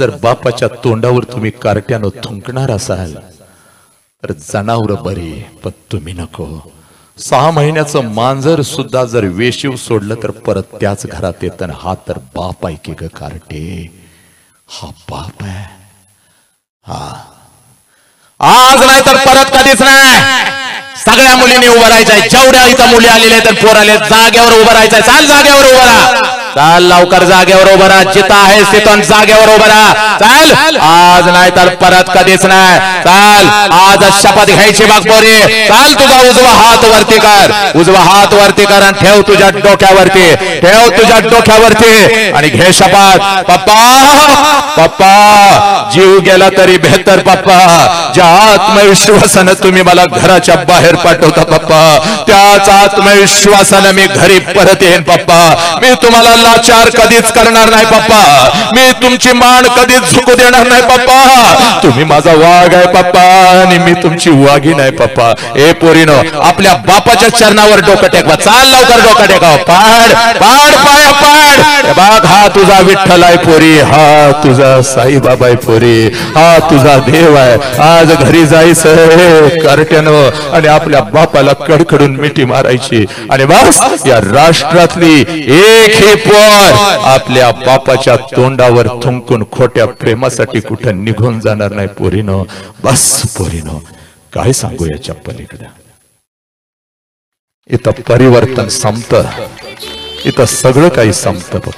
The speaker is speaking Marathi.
जर बापाच्या तोंडावर तुम्ही कार्ट्यानं थुंकणार असाल तर जनावर बरी, पण तुम्ही नको. 6 महिन्याचं मांजर सुद्धा जर वेशीव सोडलं तर परत त्याच घरात येतं. हा तर बाप आहे की ग कार्टे, हा बाप आहे. हा आज नाही तर परत कधीच नाही. सगळ्या मुलींनी उभं राहायचंय. जेवढ्या इथं मुली आलेल्या आहेत पोर आले, जागेवर उभं राहायचंय. चाल जागेवर उभं राहा, चाल लवकर जागेवर उभं राहा. जिथं आहे तिथं जागेवर उभं राहा. चाल, आज नाही तर परत कधीच नाही. चाल, आज शपथ घ्यायची बघ पोरी. चाल, तुझा उजवा हात वरती कर, उजवा हात वरती कर आणि ठेव तुझ्या डोक्यावरती, ठेव तुझ्या डोक्यावरती आणि घे शपथ. पप्पा, पप्पा जीव गेला तरी बेहतर पप्पा. ज्या आत्मविश्वासानं तुम्ही मला घराच्या बाहेर पाठवता पप्पा, त्याच आत्मविश्वासानं मी घरी परत येईन पप्पा. मी तुम्हाला लाचार कधीच करणार नाही पप्पा. मी तुमची मान कधीच झुकू देणार नाही पप्पा. तुम्ही माझा वाघ आहे पप्पा आणि मी तुमची वाघी नाही पप्पा. ए पोरीनो, आपल्या बापाच्या चरणावर डोकं टेकवा. चाल लवकर डोकं टेकाव. पाड पाड पाय पाड. बाग, हा तुझा विठ्ठल आहे पोरी, हा तुझा साईबाबा आहे पोरी, हा तुझा देव आहे. आज घरी जायचं कार्ट्यानं आणि आपल्या बापाला कडकडून मिठी मारायची आणि बस या राष्ट्रातली एक ही पोर आपल्या बापाच्या तोंडावर थुंकून खोट्या प्रेमासाठी कुठं निघून जाणार नाही पोरीनो. बस पोरीनो, काय सांगू याच्या पलीकडे. इथं परिवर्तन संपतं, इथं सगळं काही संपतं.